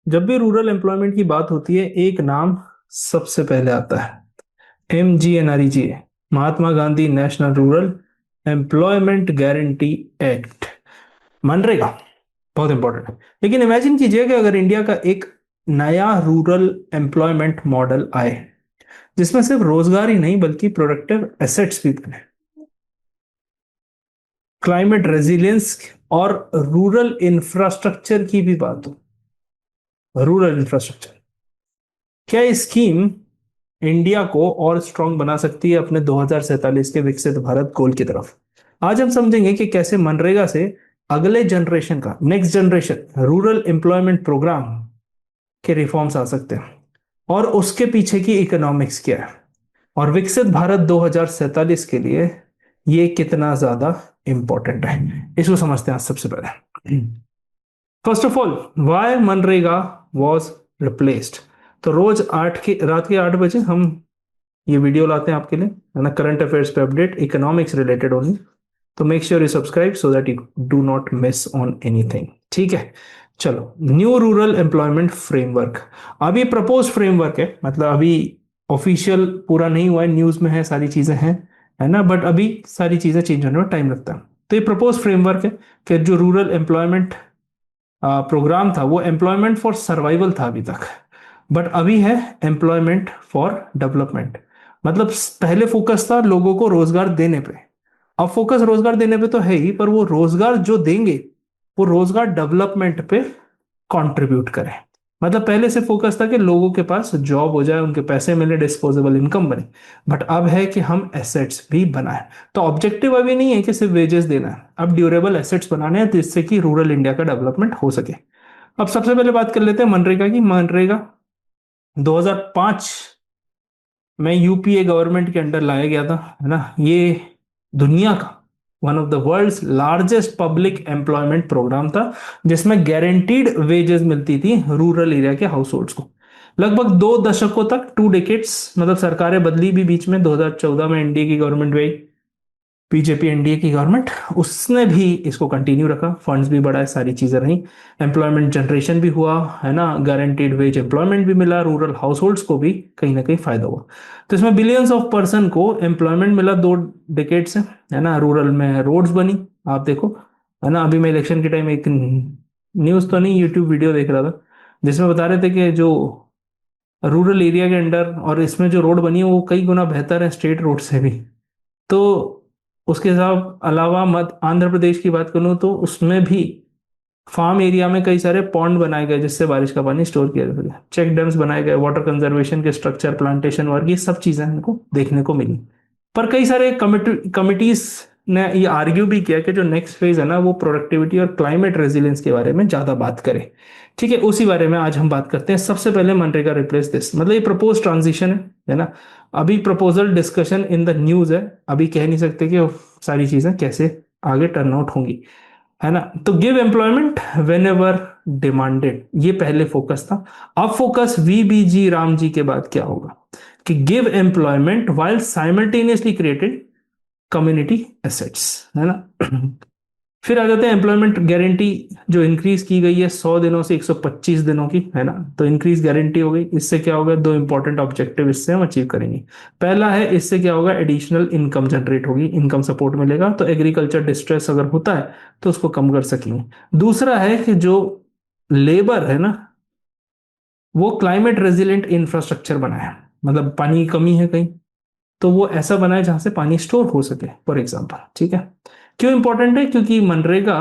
जब भी rural employment की बात होती है एक नाम सबसे पहले आता है, MGNREGA, Mahatma Gandhi national rural employment guarantee act, मनरेगा। बहुत इंपॉर्टेंट है। लेकिन इमेजिन कीजिए कि अगर इंडिया का एक नया रूरल एम्प्लॉयमेंट मॉडल आए जिसमें सिर्फ रोजगार ही नहीं बल्कि प्रोडक्टिव एसेट्स भी बने, क्लाइमेट रेजिलियंस और रूरल इंफ्रास्ट्रक्चर की भी बात हो। रूरल इंफ्रास्ट्रक्चर, क्या ये स्कीम इंडिया को और स्ट्रांग बना सकती है अपने 2047 के विकसित भारत गोल की तरफ? आज हम समझेंगे कि कैसे मनरेगा से अगले जनरेशन का, next generation rural employment program के रिफॉर्म्स आ सकते हैं और उसके पीछे की इकोनॉमिक्स क्या है, और विकसित भारत 2047 के लिए ये कितना ज्यादा इंपॉर्टेंट है, इसको समझते हैं आज सबसे पहले। First of all, why MNREGA was replaced. तो रोज रात के 8 बजे हम ये वीडियो लाते हैं आपके लिए, है ना, करंट अफेयर्स पे अपडेट, इकोनॉमिक्स रिलेटेड ओनली। तो make sure you subscribe so that you do not miss on anything. ठीक है, चलो। न्यू रूरल एम्प्लॉयमेंट फ्रेमवर्क, अभी प्रपोज फ्रेमवर्क है, मतलब अभी ऑफिशियल पूरा नहीं हुआ है, न्यूज में है, सारी चीजें हैं, है ना, बट अभी सारी चीजें चेंज होने में टाइम लगता है। तो ये प्रपोज फ्रेमवर्क है कि जो रूरल एम्प्लॉयमेंट प्रोग्राम था वो एम्प्लॉयमेंट फॉर सर्वाइवल था अभी तक, बट अभी है एम्प्लॉयमेंट फॉर डेवलपमेंट। मतलब पहले फोकस था लोगों को रोजगार देने पे, अब फोकस रोजगार देने पे तो है ही, पर वो रोजगार जो देंगे वो रोजगार डेवलपमेंट पे कंट्रीब्यूट करें। मतलब पहले से फोकस था कि लोगों के पास जॉब हो जाए, उनके पैसे मिले, डिस्पोजेबल इनकम बने, बट अब है कि हम एसेट्स भी बनाए। तो ऑब्जेक्टिव अभी नहीं है कि सिर्फ वेजेस देना है, अब ड्यूरेबल एसेट्स बनाने हैं जिससे कि रूरल इंडिया का डेवलपमेंट हो सके। अब सबसे पहले बात कर लेते हैं मनरेगा की। मनरेगा 2005 में यूपीए गवर्नमेंट के अंडर लाया गया था, है ना। ये दुनिया का one of the world's largest public employment program था जिसमें गारंटीड वेजेस मिलती थी रूरल एरिया के हाउस होल्ड्स को। लगभग 2 दशकों तक, 2 डेकेड्स, मतलब सरकारें बदली भी बीच में, 2014 में एनडीए की गवर्नमेंट भी आई, बीजेपी एनडीए की गवर्नमेंट, उसने भी इसको कंटिन्यू रखा, फंड्स भी बढ़ाए, सारी चीजें रही, एम्प्लॉयमेंट जनरेशन भी हुआ, है ना, गारंटीड वेज एम्प्लॉयमेंट भी मिला, रूरल हाउस होल्ड्स को भी कहीं ना कहीं फायदा हुआ। तो इसमें बिलियंस ऑफ पर्सन को एम्प्लॉयमेंट मिला 2 डेकेड से, है ना। रूरल में रोड्स बनी, आप देखो, है ना। अभी मैं इलेक्शन के टाइम एक न्यूज तो नहीं, यूट्यूब वीडियो देख रहा था जिसमें बता रहे थे कि जो रूरल एरिया के अंडर और इसमें जो रोड बनी है वो कई गुना बेहतर है स्टेट रोड से भी। तो उसके साथ अलावा मत आंध्र प्रदेश की बात करूँ तो उसमें भी फार्म एरिया में कई सारे पॉन्ड बनाए गए जिससे बारिश का पानी स्टोर किया जा सके, चेक डैम्स बनाए गए, वाटर कंजर्वेशन के स्ट्रक्चर, प्लांटेशन वर्क, ये सब चीजें हमको देखने को मिली। पर कई सारे कमिटीज ने ये आर्ग्यू भी किया कि जो नेक्स्ट फेज है ना वो प्रोडक्टिविटी और क्लाइमेट रेजिलियंस के बारे में ज्यादा बात करे। ठीक है, उसी बारे में आज हम बात करते हैं। सबसे पहले मनरेगा रिप्लेस दिस, मतलब ये प्रपोज ट्रांजिशन है ना। अभी proposal discussion in the news है, अभी कह नहीं सकते कि वो सारी चीजें कैसे आगे टर्न आउट होंगी, है ना। तो give employment when ever demanded, ये पहले फोकस था। अब फोकस VBG राम जी के बाद क्या होगा कि give employment while simultaneously created community assets, है ना। फिर आ जाते हैं एम्प्लॉयमेंट गारंटी जो इंक्रीज की गई है 100 दिनों से 125 दिनों की, है ना। तो इंक्रीज गारंटी हो गई, इससे क्या होगा, 2 इंपॉर्टेंट ऑब्जेक्टिव इससे हम अचीव करेंगे। पहला है, इससे क्या होगा, एडिशनल इनकम जनरेट होगी, इनकम सपोर्ट मिलेगा, तो एग्रीकल्चर डिस्ट्रेस अगर होता है तो उसको कम कर सकेंगे। दूसरा है कि जो लेबर है ना वो क्लाइमेट रेजिलिएंट इंफ्रास्ट्रक्चर बनाए, मतलब पानी की कमी है कहीं तो वो ऐसा बनाए जहां से पानी स्टोर हो सके, फॉर एग्जाम्पल। ठीक है, क्यों इंपॉर्टेंट है, क्योंकि मनरेगा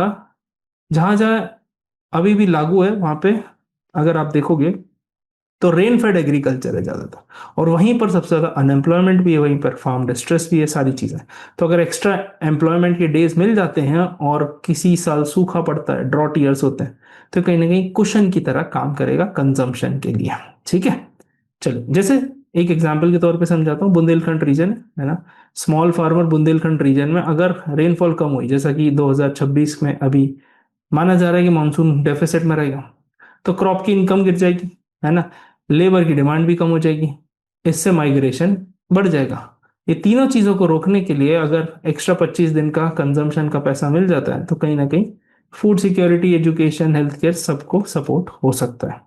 जहां जहां अभी भी लागू है वहां पे अगर आप देखोगे तो रेन फेड एग्रीकल्चर है ज्यादातर, और वहीं पर सबसे ज्यादा अनएम्प्लॉयमेंट भी है, वहीं पर फार्म डिस्ट्रेस भी है, सारी चीजें। तो अगर एक्स्ट्रा एम्प्लॉयमेंट के डेज मिल जाते हैं और किसी साल सूखा पड़ता है, ड्रॉट ईयर्स होते हैं, तो कहीं ना कहीं कुशन की तरह काम करेगा कंजम्पशन के लिए। ठीक है, चलो, जैसे एक एग्जाम्पल के तौर पे समझाता हूँ, बुंदेलखंड रीजन है ना, स्मॉल फार्मर बुंदेलखंड रीजन में अगर रेनफॉल कम हुई, जैसा कि 2026 में अभी माना जा रहा है कि मानसून डेफिसिट में रहेगा, तो क्रॉप की इनकम गिर जाएगी, है ना, लेबर की डिमांड भी कम हो जाएगी, इससे माइग्रेशन बढ़ जाएगा। ये तीनों चीजों को रोकने के लिए अगर एक्स्ट्रा 25 दिन का कंजम्पशन का पैसा मिल जाता है तो कहीं ना कहीं food security, education, health care सबको सपोर्ट हो सकता है।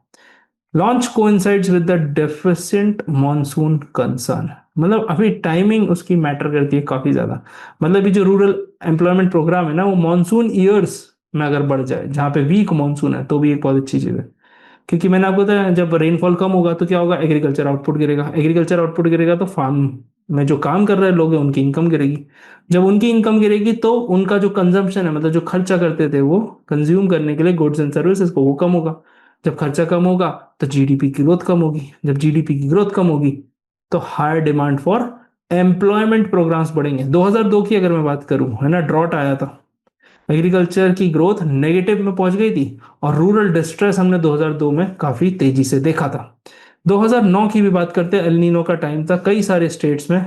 Launch coincides with the deficient monsoon concern, मतलब अभी टाइमिंग उसकी मैटर करती है काफी ज्यादा। मतलब ये जो रूरल एम्प्लॉयमेंट प्रोग्राम है ना, वो मॉनसून ईयर्स में अगर बढ़ जाए, जहाँ पे वीक मॉनसून है, तो भी एक बहुत अच्छी चीज है। क्योंकि मैंने आपको बताया, जब रेनफॉल कम होगा तो क्या होगा, एग्रीकल्चर आउटपुट गिरेगा, एग्रीकल्चर आउटपुट गिरेगा तो फार्म में जो काम कर रहे लोग हैं उनकी इनकम गिरेगी। जब उनकी इनकम गिरेगी तो उनका जो कंजम्पशन है, मतलब जो खर्चा करते थे वो कंज्यूम करने के लिए गुड्स एंड सर्विसेज को, वो कम होगा। जब खर्चा कम होगा तो जीडीपी की ग्रोथ कम होगी, जब जीडीपी की ग्रोथ कम होगी तो higher demand for employment programs बढ़ेंगे। 2002 की अगर मैं बात करूं, है ना, ड्रॉट आया था, एग्रीकल्चर की ग्रोथ नेगेटिव में पहुंच गई थी, और रूरल डिस्ट्रेस हमने 2002 में काफी तेजी से देखा था। 2009 की भी बात करते हैं, एल नीनो का टाइम था, कई सारे स्टेट्स में,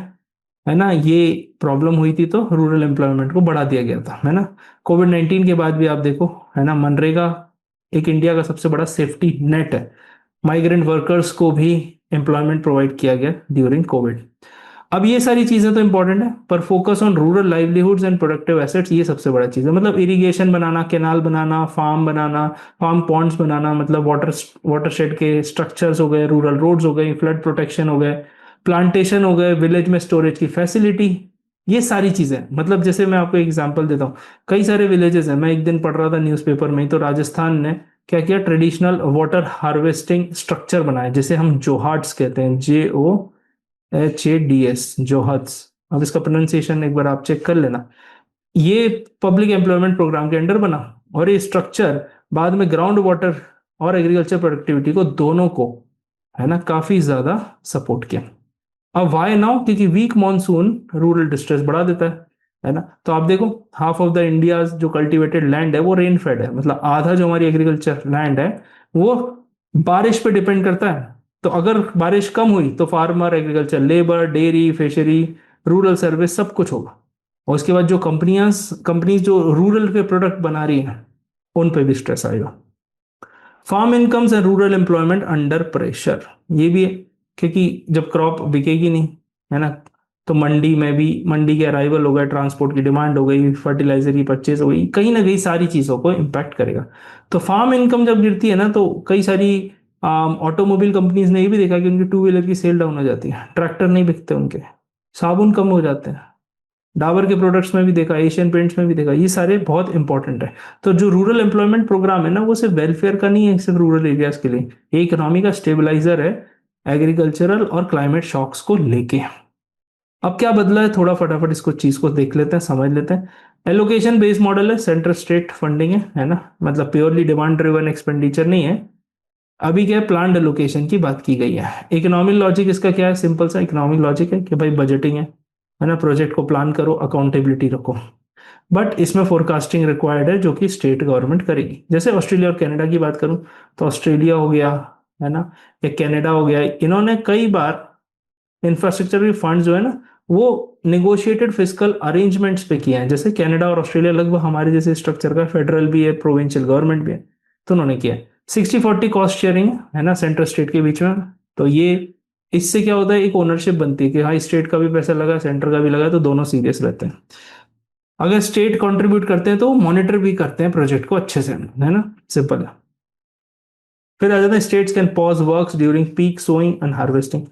है ना, ये प्रॉब्लम हुई थी, तो रूरल एम्प्लॉयमेंट को बढ़ा दिया गया था, है ना। कोविड 19 के बाद भी आप देखो, है ना, मनरेगा एक इंडिया का सबसे बड़ा सेफ्टी नेट है। माइग्रेंट वर्कर्स को भी एम्प्लॉयमेंट प्रोवाइड किया गया ड्यूरिंग कोविड। अब ये सारी चीजें तो इंपॉर्टेंट है, पर focus on rural livelihoods and productive assets ये सबसे बड़ा चीज है। मतलब इरिगेशन बनाना, कैनाल बनाना, फार्म बनाना, फार्म पॉन्ड्स बनाना, मतलब वाटरशेड के स्ट्रक्चर्स हो गए, रूरल रोड्स हो गए, फ्लड प्रोटेक्शन हो गए, प्लांटेशन हो गए, विलेज में स्टोरेज की फैसिलिटी, ये सारी चीजें। मतलब जैसे मैं आपको एग्जांपल देता हूँ, कई सारे विलेजेस हैं, मैं एक दिन पढ़ रहा था न्यूज़पेपर में, तो राजस्थान ने क्या किया, ट्रेडिशनल वाटर हार्वेस्टिंग स्ट्रक्चर बनाए, जिसे हम जोहाट्स कहते हैं, JOHADS, जोहत्स। अब इसका प्रोनाउंसिएशन एक बार आप चेक कर लेना। ये पब्लिक एम्प्लॉयमेंट प्रोग्राम के अंडर बना, और ये स्ट्रक्चर बाद में ग्राउंड वाटर और एग्रीकल्चर प्रोडक्टिविटी को, दोनों को, है ना, काफी ज्यादा सपोर्ट किया। अब वाई नाउ, क्योंकि वीक मॉनसून रूरल डिस्ट्रेस बढ़ा देता है ना। तो आप देखो, हाफ ऑफ द इंडिया जो कल्टीवेटेड लैंड है वो रेन फेड है, मतलब आधा जो हमारी एग्रीकल्चर लैंड है वो बारिश पे डिपेंड करता है। तो अगर बारिश कम हुई तो farmer, agriculture labour, dairy, fishery, rural service, सब कुछ होगा। और उसके बाद जो कंपनीज जो रूरल के प्रोडक्ट बना रही हैं, उन पे भी स्ट्रेस आएगा। Farm incomes and rural employment under pressure, ये भी है, क्योंकि जब क्रॉप बिकेगी नहीं, है ना, तो मंडी में भी, मंडी के अराइवल हो गए, ट्रांसपोर्ट की डिमांड हो गई, फर्टिलाइजर की परचेज हो गई, कहीं ना कहीं सारी चीजों को इम्पैक्ट करेगा। तो फार्म इनकम जब गिरती है ना, तो कई सारी ऑटोमोबाइल कंपनीज ने ये भी देखा कि उनकी टू व्हीलर की सेल डाउन हो जाती है, ट्रैक्टर नहीं बिकते उनके, साबुन कम हो जाते हैं, डाबर के प्रोडक्ट्स में भी देखा, एशियन पेंट्स में भी देखा, ये सारे बहुत इंपॉर्टेंट है। तो जो रूरल एम्प्लॉयमेंट प्रोग्राम है ना, वो सिर्फ वेलफेयर का नहीं है, सिर्फ रूरल एरियाज के लिए, ये इकोनॉमी का स्टेबलाइजर है, एग्रीकल्चरल और क्लाइमेट शॉक्स को लेके। अब क्या बदला है, थोड़ा फटाफट इसको चीज को देख लेते हैं, समझ लेते हैं। एलोकेशन बेस्ड मॉडल है, सेंट्रल स्टेट फंडिंग है ना, मतलब प्योरली डिमांड ड्रिवन एक्सपेंडिचर नहीं है। अभी क्या है, प्लान एलोकेशन की बात की गई है। इकोनॉमिक लॉजिक इसका क्या है, सिंपल सा इकोनॉमिक लॉजिक है कि भाई बजटिंग है ना, प्रोजेक्ट को प्लान करो, अकाउंटेबिलिटी रखो, बट इसमें फोरकास्टिंग रिक्वायर्ड है, जो कि स्टेट गवर्नमेंट करेगी। जैसे ऑस्ट्रेलिया और कनाडा की बात करूं, तो ऑस्ट्रेलिया हो गया, है ना, या कनाडा हो गया, इन्होंने कई बार इंफ्रास्ट्रक्चर के फंड जो है ना, वो निगोशिएटेड फिजिकल अरेंजमेंट्स पे किए हैं। जैसे कनाडा और ऑस्ट्रेलिया लगभग हमारे जैसे स्ट्रक्चर का, फेडरल भी है, प्रोविंशियल गवर्नमेंट भी है, तो उन्होंने किया है 60-40 कॉस्ट शेयरिंग, है ना, सेंट्रल स्टेट के बीच में। तो ये, इससे क्या होता है, एक ओनरशिप बनती है कि हाँ, स्टेट का भी पैसा लगा, सेंटर का भी लगा, तो दोनों सीरियस रहते हैं। अगर स्टेट कंट्रीब्यूट करते हैं तो मॉनिटर भी करते हैं प्रोजेक्ट को अच्छे से, है ना, सिंपल है। फिर आ जाता है, states can pause works during peak sowing and harvesting.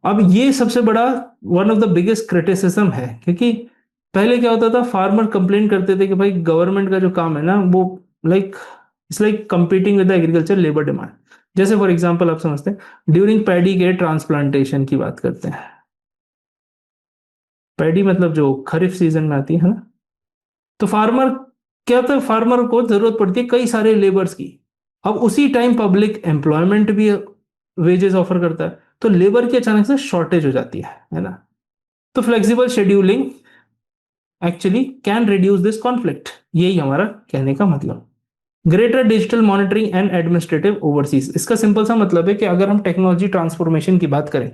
अब ये सबसे बड़ा, one of the biggest criticism है, क्योंकि पहले क्या होता था, फार्मर कंप्लेन करते थे कि भाई गवर्नमेंट का जो काम है ना, वो like, it's like competing with the agriculture labour demand. जैसे फॉर एग्जांपल आप समझते हैं, ड्यूरिंग पैडी के ट्रांसप्लांटेशन की बात करते हैं, पैडी मतलब जो खरीफ सीजन में आती है ना, तो फार्मर, क्या होता है, फार्मर को जरूरत पड़ती है कई सारे लेबर्स की। अब उसी टाइम पब्लिक एम्प्लॉयमेंट भी वेजेस ऑफर करता है, तो लेबर की अचानक से शॉर्टेज हो जाती है ना। तो flexible scheduling actually can reduce this conflict, यही हमारा कहने का मतलब। Greater digital monitoring and administrative overseas, इसका सिंपल सा मतलब है कि अगर हम टेक्नोलॉजी ट्रांसफॉर्मेशन की बात करें,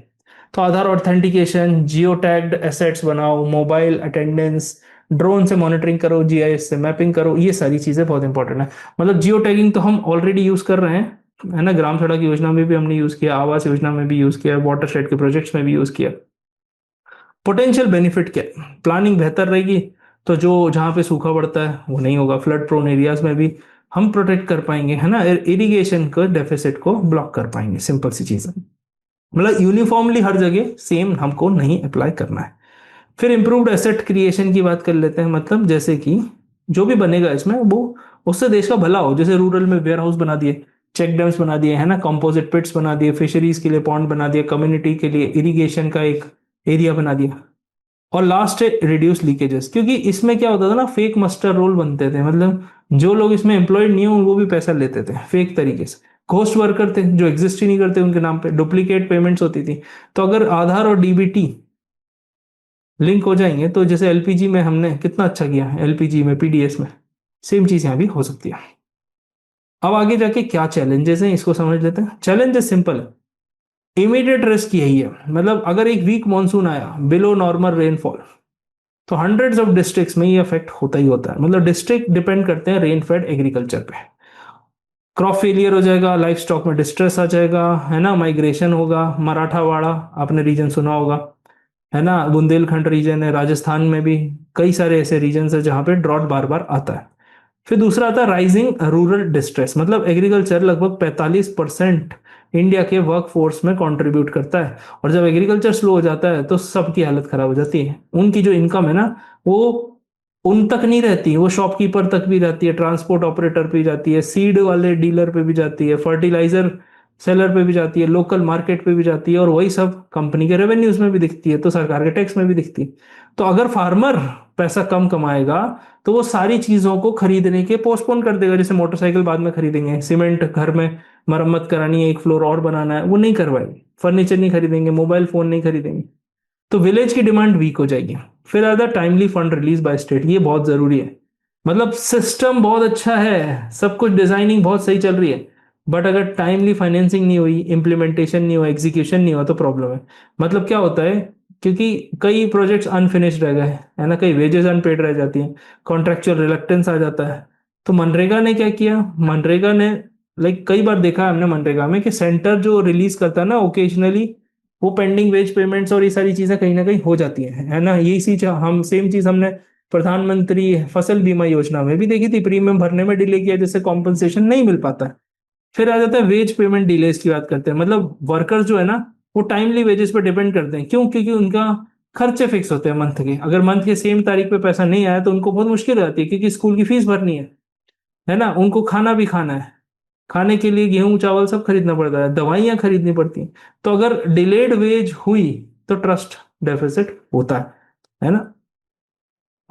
तो आधार ऑथेंटिकेशन, जियो टैग्ड एसेट्स बनाओ, मोबाइल अटेंडेंस, ड्रोन से मॉनिटरिंग करो, जीआईएस से मैपिंग करो, ये सारी चीजें बहुत इंपॉर्टेंट है। मतलब जियो टैगिंग तो हम ऑलरेडी यूज कर रहे हैं, है ना, ग्राम सड़क योजना में भी हमने यूज किया, आवास योजना में भी यूज किया, वाटर शेड के प्रोजेक्ट्स में भी यूज किया। पोटेंशियल बेनिफिट क्या है, प्लानिंग बेहतर रहेगी, तो जो जहां पे सूखा पड़ता है वो नहीं होगा, फ्लड प्रोन एरियाज में भी हम प्रोटेक्ट कर पाएंगे, है ना, इरिगेशन को डेफिसिट को ब्लॉक कर पाएंगे। सिंपल सी चीज है, मतलब यूनिफॉर्मली हर जगह सेम हमको नहीं अप्लाई करना है। फिर इंप्रूव्ड एसेट क्रिएशन की बात कर लेते हैं, मतलब जैसे कि जो भी बनेगा इसमें वो उससे देश का भला हो। जैसे रूरल में वेयर हाउस बना दिए, चेक डैम्स बना दिए, है ना, कंपोजिट पिट्स बना दिए, फिशरीज के लिए पॉन्ड बना दिया, कम्युनिटी के लिए इरिगेशन का एक एरिया बना दिया। और लास्ट है रिड्यूस लीकेजेस, क्योंकि इसमें क्या होता था ना, फेक मस्टर रोल बनते थे, मतलब जो लोग इसमें एम्प्लॉयड नहीं हो वो भी पैसा लेते थे फेक तरीके से। घोस्ट वर्कर थे जो एग्जिस्ट ही नहीं करते, उनके नाम पे डुप्लीकेट पेमेंट्स होती थी। तो अगर आधार और डीबीटी लिंक हो जाएंगे तो जैसे एलपीजी में हमने कितना अच्छा किया है, एलपीजी में, पीडीएस में, सेम चीज यहाँ भी हो सकती है। अब आगे जाके क्या चैलेंजेस हैं इसको समझ लेते हैं। चैलेंजेस सिंपल है, इमीडिएट रिस्क यही है, मतलब अगर एक वीक मॉनसून आया बिलो नॉर्मल रेनफॉल तो हंड्रेड्स ऑफ डिस्ट्रिक्ट्स में ये इफेक्ट होता ही होता है। मतलब डिस्ट्रिक्ट डिपेंड करते हैं रेन फेड एग्रीकल्चर पे। क्रॉप फेलियर हो जाएगा, लाइफ स्टॉक में डिस्ट्रेस आ जाएगा, है ना, माइग्रेशन होगा। मराठावाड़ा आपने रीजन सुना होगा, है ना, बुंदेलखंड रीजन है, राजस्थान में भी कई सारे ऐसे रीजन है जहां पे ड्रॉट बार बार आता है। फिर दूसरा आता है राइजिंग रूरल डिस्ट्रेस, मतलब एग्रीकल्चर लगभग 45% इंडिया के वर्क फोर्स में कंट्रीब्यूट करता है। और जब एग्रीकल्चर स्लो हो जाता है तो सबकी हालत खराब हो जाती है। उनकी जो इनकम है ना वो उन तक नहीं रहती, वो शॉपकीपर तक भी जाती है, ट्रांसपोर्ट ऑपरेटर पे भी जाती है, सीड वाले डीलर पे भी जाती है, फर्टिलाइजर सेलर पे भी जाती है, लोकल मार्केट पे भी जाती है, और वही सब कंपनी के रेवेन्यूज में भी दिखती है, तो सरकार के टैक्स में भी दिखती है। तो अगर फार्मर पैसा कम कमाएगा तो वो सारी चीजों को खरीदने के पोस्टपोन कर देगा। जैसे मोटरसाइकिल बाद में खरीदेंगे, सीमेंट घर में मरम्मत करानी है, एक फ्लोर और बनाना है, वो नहीं करवाएंगे, फर्नीचर नहीं खरीदेंगे, मोबाइल फोन नहीं खरीदेंगे, तो विलेज की डिमांड वीक हो जाएगी। फिर आता timely fund release by state, ये बहुत जरूरी है। मतलब सिस्टम बहुत अच्छा है, सब कुछ डिजाइनिंग बहुत सही चल रही है, बट अगर टाइमली फाइनेंसिंग नहीं हुई, इम्प्लीमेंटेशन नहीं हुआ, एग्जीक्यूशन नहीं हुआ तो प्रॉब्लम है। मतलब क्या होता है, क्योंकि कई प्रोजेक्ट्स अनफिनिश्ड रह गए, है ना, कई वेजेस अनपेड रह जाती हैं, कॉन्ट्रेक्चुअल रिलक्टेंस आ जाता है। तो मनरेगा ने क्या किया, मनरेगा ने लाइक कई बार देखा है हमने मनरेगा में कि सेंटर जो रिलीज करता है ना ओकेजनली, वो पेंडिंग वेज पेमेंट्स और ये सारी चीजें कहीं ना कहीं हो जाती है ना। यही चीज हम सेम चीज हमने प्रधानमंत्री फसल बीमा योजना में भी देखी थी, प्रीमियम भरने में डिले किया जिससे कॉम्पनसेशन नहीं मिल पाता है। फिर आ जाता है वेज पेमेंट डिलेज की बात करते हैं, मतलब वर्कर्स जो है ना वो टाइमली वेजेस पे डिपेंड करते हैं। क्यों? क्योंकि उनका खर्चे फिक्स होते हैं मंथ के, अगर मंथ के सेम तारीख पे पैसा नहीं आया तो उनको बहुत मुश्किल हो जाती है, क्योंकि स्कूल की फीस भरनी है ना, उनको खाना भी खाना है, खाने के लिए गेहूं चावल सब खरीदना पड़ता है, दवाइयां खरीदनी पड़ती हैं। तो अगर डिलेड वेज हुई तो ट्रस्ट डेफिसिट होता है ना।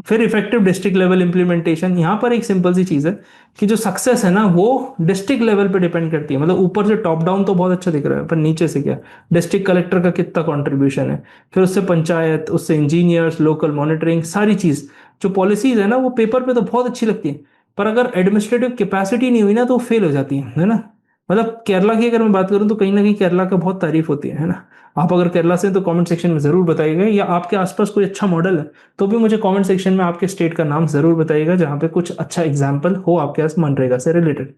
फिर इफेक्टिव डिस्ट्रिक्ट लेवल इंप्लीमेंटेशन, यहाँ पर एक सिंपल सी चीज है कि जो सक्सेस है ना वो डिस्ट्रिक्ट लेवल पे डिपेंड करती है। मतलब ऊपर से टॉप डाउन तो बहुत अच्छा दिख रहा है, पर नीचे से क्या, डिस्ट्रिक्ट कलेक्टर का कितना कंट्रीब्यूशन है, फिर उससे पंचायत, उससे इंजीनियर्स, लोकल मॉनिटरिंग, सारी चीज। जो पॉलिसीज है ना वो पेपर पे तो बहुत अच्छी लगती है, पर अगर एडमिनिस्ट्रेटिव कैपेसिटी नहीं हुई ना तो फेल हो जाती है ना। मतलब केरला की अगर मैं बात करूं तो कहीं ना कहीं केरला का बहुत तारीफ होती है ना। आप अगर केरला से हैं तो कमेंट सेक्शन में जरूर बताइएगा, या आपके आसपास कोई अच्छा मॉडल है तो भी मुझे कमेंट सेक्शन में आपके स्टेट का नाम जरूर बताइएगा जहां पे कुछ अच्छा एग्जाम्पल हो आपके पास मनरेगा से रिलेटेड।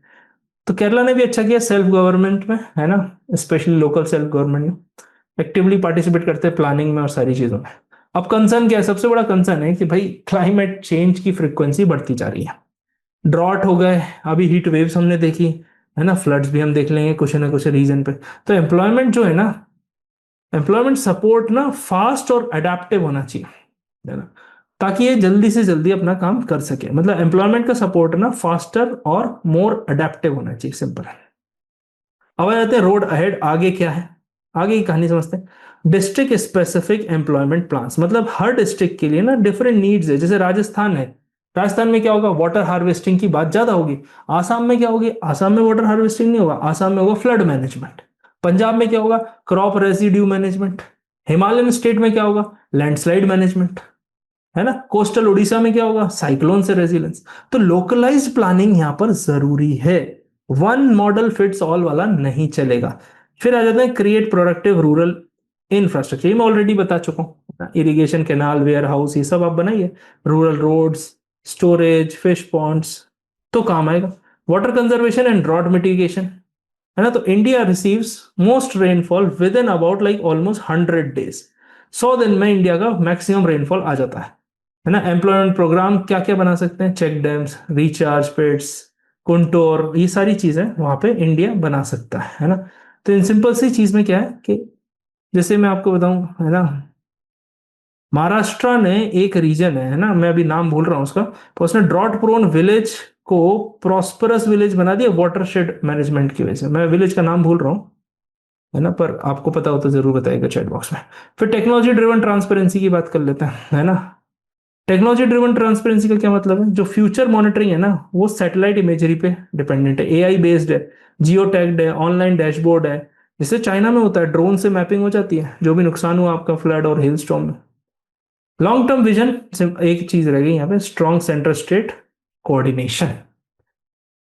तो केरला ने भी अच्छा किया सेल्फ गवर्नमेंट में, है ना, स्पेशली लोकल सेल्फ गवर्नमेंट में एक्टिवली पार्टिसिपेट करते हैं प्लानिंग में और सारी चीजों में। अब कंसर्न क्या है, सबसे बड़ा कंसर्न है कि भाई क्लाइमेट चेंज की फ्रिक्वेंसी बढ़ती जा रही है। ड्रॉट हो गए, अभी हीट वेव्स हमने देखी, है ना, फ्लड्स भी हम देख लेंगे कुछ ना कुछ रीजन पे। तो एम्प्लॉयमेंट जो है ना, एम्प्लॉयमेंट सपोर्ट ना फास्ट और अडेप्टिव होना चाहिए, है ना, ताकि ये जल्दी से जल्दी अपना काम कर सके। मतलब एम्प्लॉयमेंट का सपोर्ट ना फास्टर और मोर अडेप्टिव होना चाहिए, सिंपल है। अब आ जाते हैं रोड अहेड, आगे क्या है, आगे की कहानी समझते हैं। डिस्ट्रिक्ट स्पेसिफिक एम्प्लॉयमेंट प्लान्स, मतलब हर डिस्ट्रिक्ट के लिए ना डिफरेंट नीड्स है। जैसे राजस्थान है, राजस्थान में क्या होगा, वाटर हार्वेस्टिंग की बात ज्यादा होगी। आसाम में क्या होगी, आसाम में वाटर हार्वेस्टिंग नहीं होगा, आसाम में होगा फ्लड मैनेजमेंट। पंजाब में क्या होगा, crop residue management. Himalayan state में क्या होगा, लैंडस्लाइड मैनेजमेंट, है ना। कोस्टल उड़ीसा में क्या होगा, साइक्लोन से रेजिलेंस। तो लोकलाइज्ड प्लानिंग यहां पर जरूरी है, वन मॉडल फिट्स ऑल वाला नहीं चलेगा। फिर आ जाते हैं क्रिएट प्रोडक्टिव रूरल इंफ्रास्ट्रक्चर, ये मैं ऑलरेडी बता चुका हूँ, इरिगेशन, कैनाल, वेयर हाउस, ये सब आप बनाइए। Rural roads, storage, fish ponds तो काम आएगा। Water conservation and drought mitigation, है ना। तो India receives most rainfall within about like almost 100 days. 100 दिन में इंडिया का मैक्सिमम रेनफॉल आ जाता है ना। एम्प्लॉयमेंट प्रोग्राम क्या क्या बना सकते हैं, चेक डैम्स, रिचार्ज पिट्स, कुंटोर, ये सारी चीजें वहां पे इंडिया बना सकता है ना। तो इन सिंपल सी चीज में क्या है कि जैसे मैं आपको बताऊं, है ना, महाराष्ट्र ने एक रीजन है ना, मैं अभी नाम भूल रहा हूँ उसका, तो उसने ड्रॉट प्रोन विलेज को प्रॉस्परस विलेज बना दिया वाटरशेड मैनेजमेंट की वजह से। मैं विलेज का नाम भूल रहा हूँ, है ना, पर आपको पता हो तो जरूर बताइएगा चैट बॉक्स में। फिर टेक्नोलॉजी ड्रिवन ट्रांसपेरेंसी की बात कर लेते हैं, है ना। टेक्नोलॉजी ड्रिवन ट्रांसपेरेंसी का क्या मतलब है, जो फ्यूचर मॉनिटरिंग है ना वो सैटेलाइट इमेजरी पे डिपेंडेंट है, एआई बेस्ड है, जियो टैग्ड है, ऑनलाइन डैशबोर्ड है। जैसे चाइना में होता है, ड्रोन से मैपिंग हो जाती है जो भी नुकसान हुआ आपका फ्लड और हेल स्टॉर्म में। लॉन्ग टर्म विजन, एक चीज रह गई यहाँ पे, स्ट्रॉन्ग सेंटर स्टेट कोऑर्डिनेशन।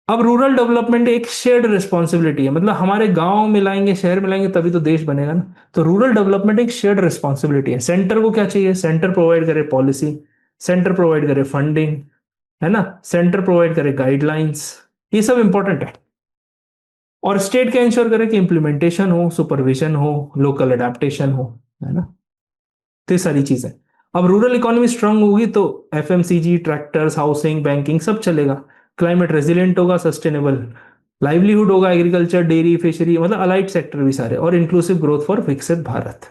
अब रूरल डेवलपमेंट एक शेयर्ड रिस्पॉन्सिबिलिटी है, मतलब हमारे गांव मिलाएंगे, शहर मिलाएंगे, तभी तो देश बनेगा ना। तो रूरल डेवलपमेंट एक शेयर्ड रिस्पॉन्सिबिलिटी है। सेंटर को क्या चाहिए, सेंटर प्रोवाइड करे पॉलिसी, सेंटर प्रोवाइड करे फंडिंग, है ना, सेंटर प्रोवाइड करे गाइडलाइंस, ये सब इंपॉर्टेंट है। और स्टेट क्या इंश्योर करे कि इंप्लीमेंटेशन हो, सुपरविजन हो, लोकल अडेप्टेशन हो, है ना। तो ये सारी चीजें। अब रूरल इकोनॉमी स्ट्रांग होगी तो एफएमसीजी, ट्रैक्टर्स, हाउसिंग, बैंकिंग सब चलेगा। क्लाइमेट रेजिलिएंट होगा, सस्टेनेबल लाइवलीहुड होगा, एग्रीकल्चर, डेयरी, फिशरी, मतलब अलाइड सेक्टर भी सारे, और इंक्लूसिव ग्रोथ फॉर विकसित भारत।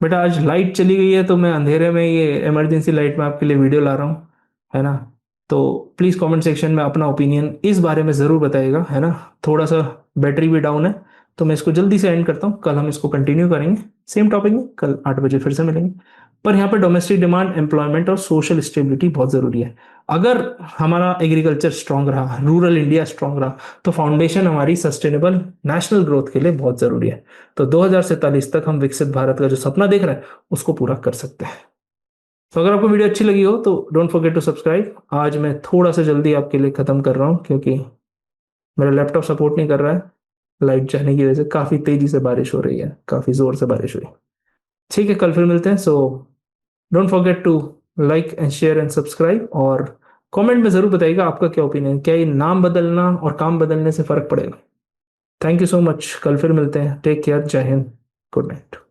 बेटा आज लाइट चली गई है तो मैं अंधेरे में ये इमरजेंसी लाइट में आपके लिए वीडियो ला रहा हूँ, है ना। तो प्लीज कमेंट सेक्शन में अपना ओपिनियन इस बारे में जरूर बताइएगा, है ना। थोड़ा सा बैटरी भी डाउन है तो मैं इसको जल्दी से एंड करता हूँ, कल हम इसको कंटिन्यू करेंगे सेम टॉपिक में, कल 8 बजे फिर से मिलेंगे। पर यहाँ पे डोमेस्टिक डिमांड, एम्प्लॉयमेंट और सोशल स्टेबिलिटी बहुत जरूरी है। अगर हमारा एग्रीकल्चर स्ट्रांग रहा, रूरल इंडिया स्ट्रांग रहा, तो फाउंडेशन हमारी सस्टेनेबल नेशनल ग्रोथ के लिए बहुत जरूरी है। तो 2047 तक हम विकसित भारत का जो सपना देख रहे हैं उसको पूरा कर सकते हैं। तो अगर आपको वीडियो अच्छी लगी हो तो डोंट फॉरगेट टू सब्सक्राइब। आज मैं थोड़ा सा जल्दी आपके लिए खत्म कर रहा हूँ क्योंकि मेरा लैपटॉप सपोर्ट नहीं कर रहा है, लाइट जाने की वजह से। काफी तेजी से बारिश हो रही है, काफी जोर से बारिश हुई। ठीक है, कल फिर मिलते हैं। So don't forget to like and share and subscribe, और कमेंट में जरूर बताइएगा आपका क्या ओपिनियन, क्या ये नाम बदलना और काम बदलने से फर्क पड़ेगा। थैंक यू सो मच, कल फिर मिलते हैं। टेक केयर, जय हिंद, गुड नाइट।